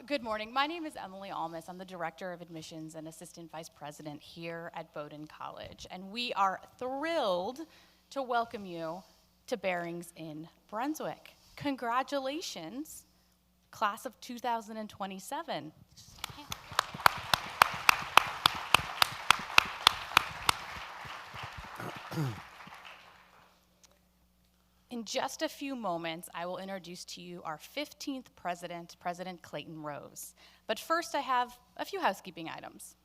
Good morning. My name is Emily Almas. I'm the Director of Admissions and Assistant Vice President here at Bowdoin College. And we are thrilled to welcome you to Bearings in Brunswick. Congratulations, class of 2027. In just a few moments, I will introduce to you our 15th president, President Clayton Rose. But first, I have a few housekeeping items.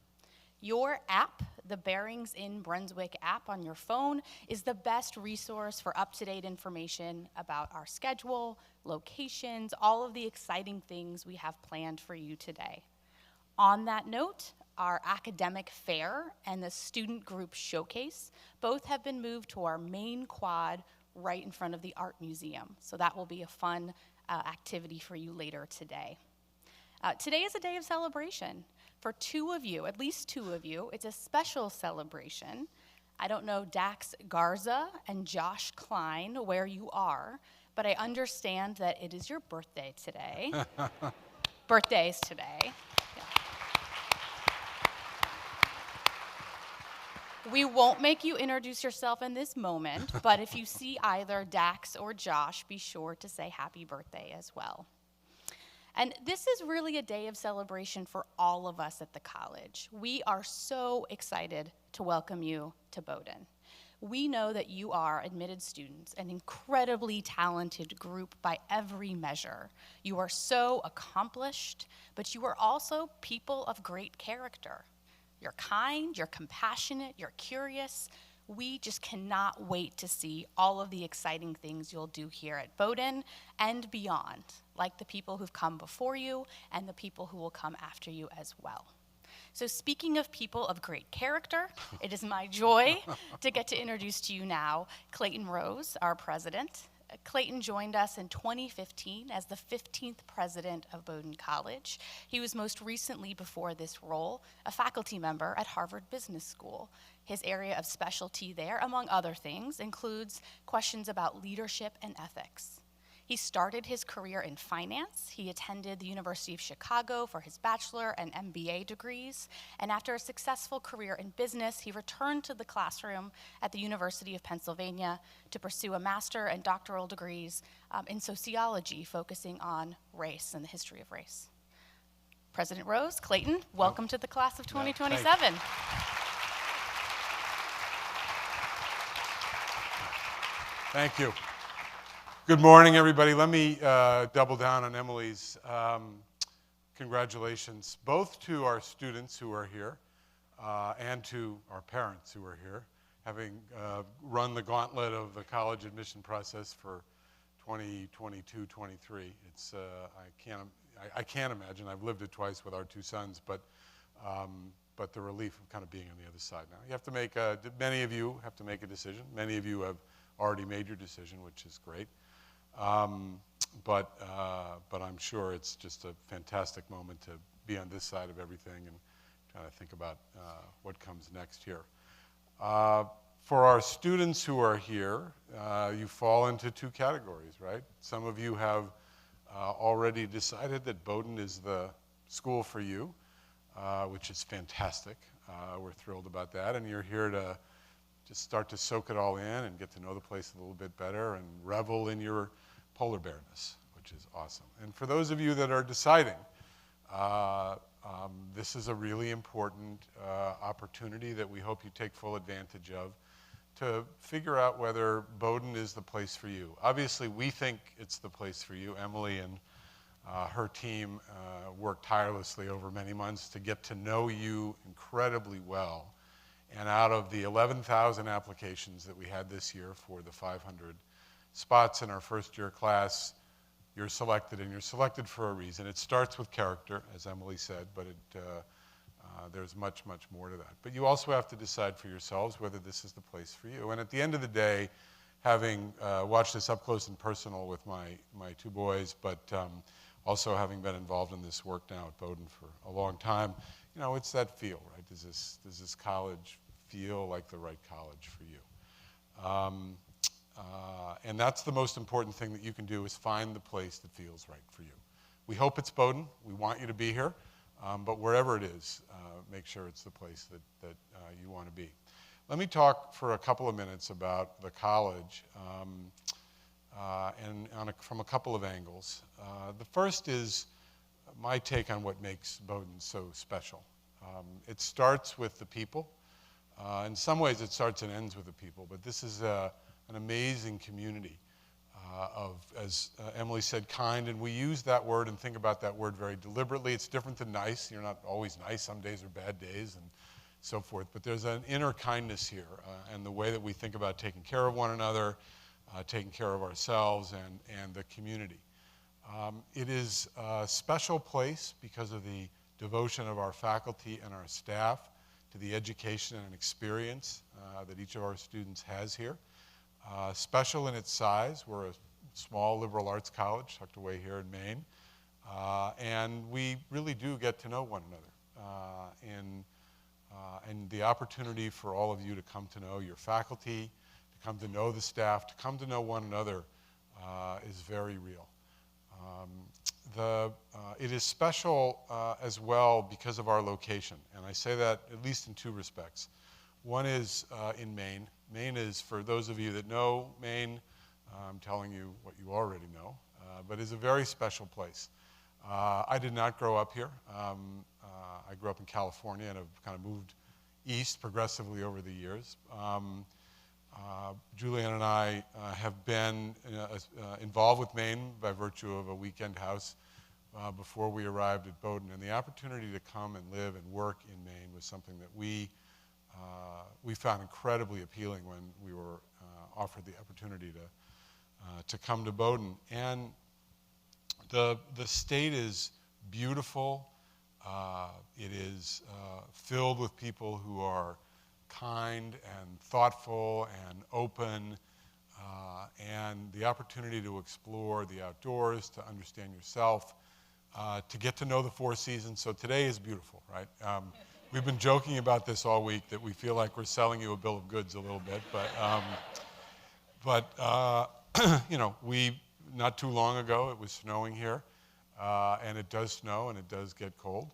Your app, the Bearings in Brunswick app on your phone, is the best resource for up-to-date information about our schedule, locations, all of the exciting things we have planned for you today. On that note, our academic fair and the student group showcase both have been moved to our main quad right in front of the Art Museum. So that will be a fun activity for you later today. Today is a day of celebration. For two of you, at least two of you, it's a special celebration. I don't know Dax Garza and Josh Klein where you are, but I understand that it is your birthday today. Birthdays today. We won't make you introduce yourself in this moment, but if you see either Dax or Josh, be sure to say happy birthday as well. And this is really a day of celebration for all of us at the college. We are so excited to welcome you to Bowdoin. We know that you are admitted students, an incredibly talented group by every measure. You are so accomplished, but you are also people of great character. You're kind, you're compassionate, you're curious. We just cannot wait to see all of the exciting things you'll do here at Bowdoin and beyond, like the people who've come before you and the people who will come after you as well. So speaking of people of great character, it is my joy to get to introduce to you now Clayton Rose, our president. Clayton joined us in 2015 as the 15th president of Bowdoin College. He was most recently, before this role, a faculty member at Harvard Business School. His area of specialty there, among other things, includes questions about leadership and ethics. He started his career in finance. He attended the University of Chicago for his bachelor and MBA degrees. And after a successful career in business, he returned to the classroom at the University of Pennsylvania to pursue a master and doctoral degrees in sociology, focusing on race and the history of race. President Rose, Clayton, welcome to the class of 2027. Thank you. Good morning, everybody. Let me double down on Emily's congratulations, both to our students who are here and to our parents who are here, having run the gauntlet of the college admission process for 2022-23. It's I can't imagine. I've lived it twice with our two sons, but the relief of kind of being on the other side now. You have to make many of you have to make a decision. Many of you have already made your decision, which is great. But I'm sure it's just a fantastic moment to be on this side of everything and try to think about what comes next here. For our students who are here, you fall into two categories, right? Some of you have already decided that Bowdoin is the school for you, which is fantastic. We're thrilled about that, and you're here to just start to soak it all in and get to know the place a little bit better and revel in your polar bearness, which is awesome. And for those of you that are deciding, this is a really important opportunity that we hope you take full advantage of to figure out whether Bowdoin is the place for you. Obviously, we think it's the place for you. Emily and her team worked tirelessly over many months to get to know you incredibly well. And out of the 11,000 applications that we had this year for the 500 spots in our first year class, you're selected, and you're selected for a reason. It starts with character, as Emily said, but there's much, much more to that. But you also have to decide for yourselves whether this is the place for you. And at the end of the day, having watched this up close and personal with my two boys, but also having been involved in this work now at Bowdoin for a long time, you know, it's that feel, right? Does this college feel like the right college for you? And that's the most important thing that you can do, is find the place that feels right for you. We hope it's Bowdoin. We want you to be here. But wherever it is, make sure it's the place that you want to be. Let me talk for a couple of minutes about the college from a couple of angles. The first is my take on what makes Bowdoin so special. It starts with the people. In some ways it starts and ends with the people, but this is an amazing community as Emily said, kind, and we use that word and think about that word very deliberately. It's different than nice. You're not always nice. Some days are bad days and so forth, but there's an inner kindness here, and the way that we think about taking care of one another, taking care of ourselves and the community. It is a special place because of the devotion of our faculty and our staff to the education and experience that each of our students has here. Special in its size. We're a small liberal arts college tucked away here in Maine, and we really do get to know one another. And the opportunity for all of you to come to know your faculty, to come to know the staff, to come to know one another is very real. It is special as well because of our location, and I say that at least in two respects. One is in Maine. Maine is, for those of you that know Maine, I'm telling you what you already know, but is a very special place. I did not grow up here. I grew up in California and have kind of moved east progressively over the years. Julianne and I have been involved with Maine by virtue of a weekend house before we arrived at Bowdoin, and the opportunity to come and live and work in Maine was something that we found incredibly appealing when we were offered the opportunity to come to Bowdoin. And the state is beautiful. It is filled with people who are kind and thoughtful and open, and the opportunity to explore the outdoors, to understand yourself, to get to know the four seasons. So today is beautiful, right? We've been joking about this all week, that we feel like we're selling you a bill of goods a little bit, but you know, not too long ago it was snowing here, and it does snow and it does get cold,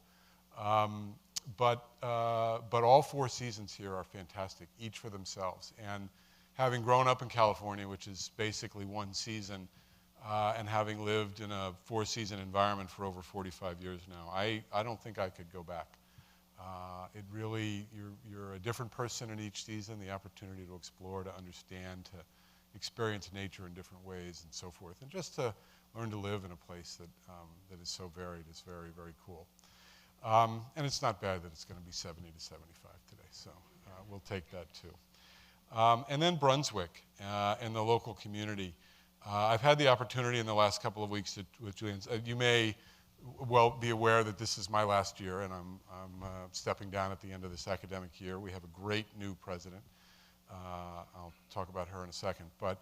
but all four seasons here are fantastic, each for themselves. And having grown up in California, which is basically one season, and having lived in a four-season environment for over 45 years now, I don't think I could go back. It really, you're a different person in each season, the opportunity to explore, to understand, to experience nature in different ways and so forth, and just to learn to live in a place that is so varied is very, very cool. And it's not bad that it's going to be 70 to 75 today, so we'll take that too. And then Brunswick and the local community. I've had the opportunity in the last couple of weeks with Julianne. You may well be aware that this is my last year, and I'm stepping down at the end of this academic year. We have a great new president. I'll talk about her in a second. But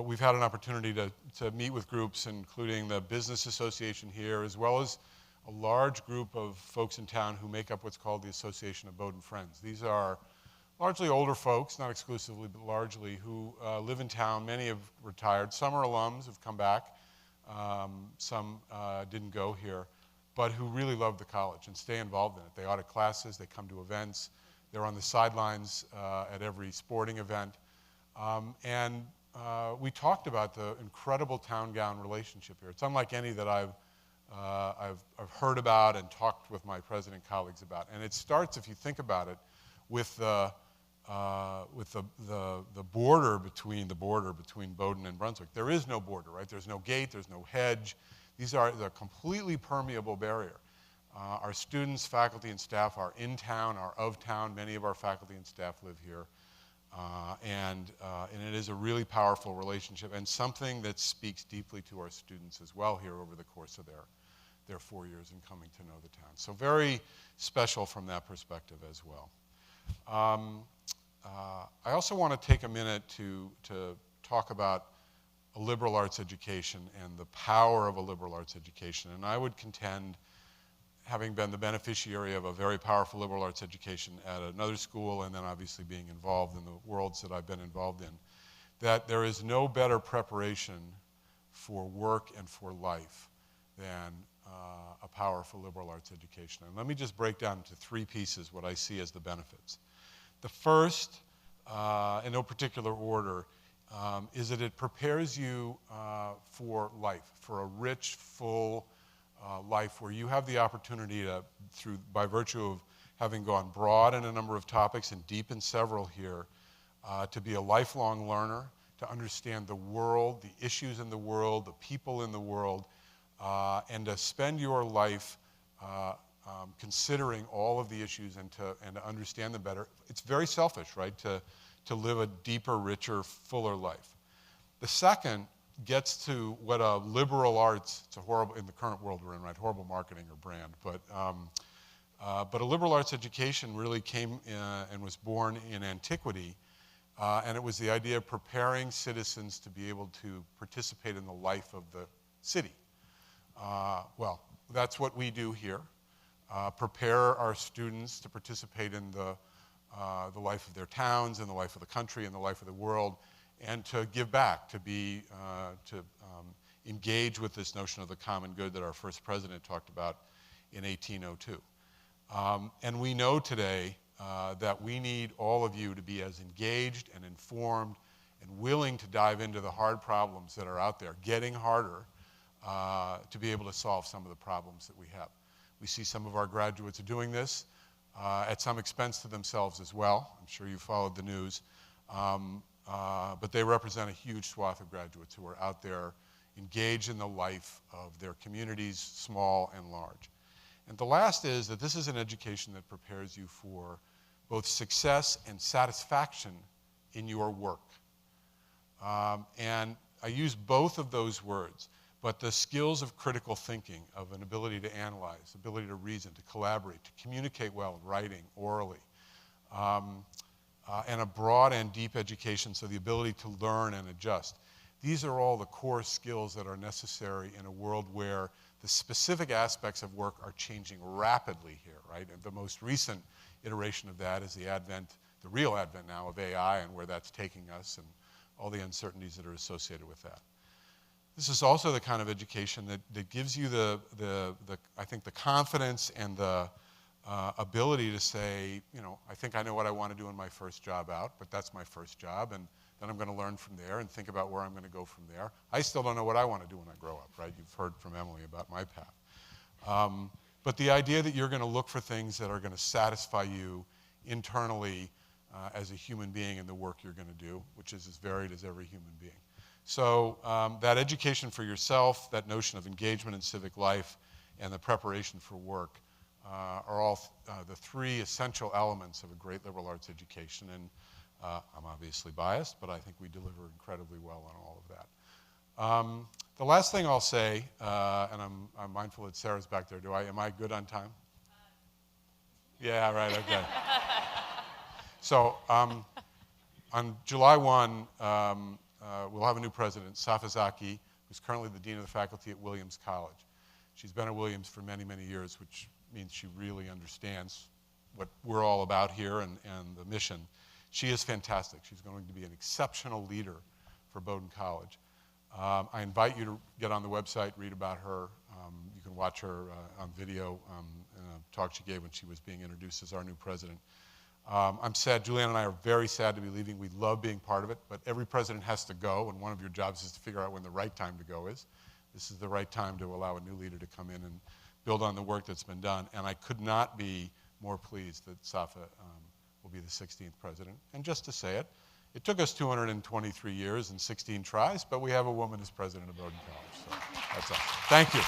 we've had an opportunity to meet with groups, including the Business Association here, as well as a large group of folks in town who make up what's called the Association of Bowdoin Friends. These are largely older folks, not exclusively, but largely, who live in town. Many have retired. Some are alums who've come back. Some didn't go here, but who really love the college and stay involved in it. They audit classes, they come to events, they're on the sidelines at every sporting event. And we talked about the incredible town-gown relationship here. It's unlike any that I've heard about and talked with my president colleagues about. And it starts, if you think about it, with the border between Bowdoin and Brunswick. There is no border, right? There's no gate, there's no hedge. These are the completely permeable barrier. Our students, faculty, and staff are in town, are of town. Many of our faculty and staff live here. And it is a really powerful relationship, and something that speaks deeply to our students as well here over the course of their 4 years in coming to know the town. So very special from that perspective as well. I also want to take a minute to talk about a liberal arts education and the power of a liberal arts education. And I would contend, having been the beneficiary of a very powerful liberal arts education at another school, and then obviously being involved in the worlds that I've been involved in, that there is no better preparation for work and for life than a powerful liberal arts education. And let me just break down into three pieces what I see as the benefits. The first, in no particular order, is that it prepares you for life, for a rich, full life where you have the opportunity to, by virtue of having gone broad in a number of topics and deep in several here, to be a lifelong learner, to understand the world, the issues in the world, the people in the world, and to spend your life considering all of the issues and to understand them better. It's very selfish, right, to live a deeper, richer, fuller life. The second gets to what a liberal arts, it's a horrible, in the current world we're in, right, horrible marketing or brand, but a liberal arts education really came and was born in antiquity, and it was the idea of preparing citizens to be able to participate in the life of the city. Well, that's what we do here. Prepare our students to participate in the life of their towns, in the life of the country, in the life of the world, and to give back, to engage with this notion of the common good that our first president talked about in 1802. And we know today that we need all of you to be as engaged and informed and willing to dive into the hard problems that are out there, getting harder, to be able to solve some of the problems that we have. We see some of our graduates are doing this at some expense to themselves as well. I'm sure you followed the news. But they represent a huge swath of graduates who are out there engaged in the life of their communities, small and large. And the last is that this is an education that prepares you for both success and satisfaction in your work. And I use both of those words, but the skills of critical thinking, of an ability to analyze, ability to reason, to collaborate, to communicate well in writing, orally, and a broad and deep education, so the ability to learn and adjust. These are all the core skills that are necessary in a world where the specific aspects of work are changing rapidly here, right? And the most recent iteration of that is the real advent now of AI and where that's taking us and all the uncertainties that are associated with that. This is also the kind of education that gives you I think the confidence and the ability to say, you know, I think I know what I want to do in my first job out, but that's my first job, and then I'm going to learn from there and think about where I'm going to go from there. I still don't know what I want to do when I grow up, right? You've heard from Emily about my path. But the idea that you're going to look for things that are going to satisfy you internally as a human being in the work you're going to do, which is as varied as every human being. So that education for yourself, that notion of engagement in civic life, and the preparation for work are all the three essential elements of a great liberal arts education. And I'm obviously biased, but I think we deliver incredibly well on all of that. The last thing I'll say, and I'm mindful that Sarah's back there. Am I good on time? Yeah, right, okay. So on July 1, we'll have a new president, Safazaki, who's currently the dean of the faculty at Williams College. She's been at Williams for many, many years, which means she really understands what we're all about here and the mission. She is fantastic. She's going to be an exceptional leader for Bowdoin College. I invite you to get on the website, read about her. You can watch her on video in a talk she gave when she was being introduced as our new president. I'm sad, Julianne and I are very sad to be leaving. We love being part of it, but every president has to go, and one of your jobs is to figure out when the right time to go is. This is the right time to allow a new leader to come in and build on the work that's been done, and I could not be more pleased that Safa will be the 16th president. And just to say it, it took us 223 years and 16 tries, but we have a woman as president of Bowdoin College, so that's all. Thank you.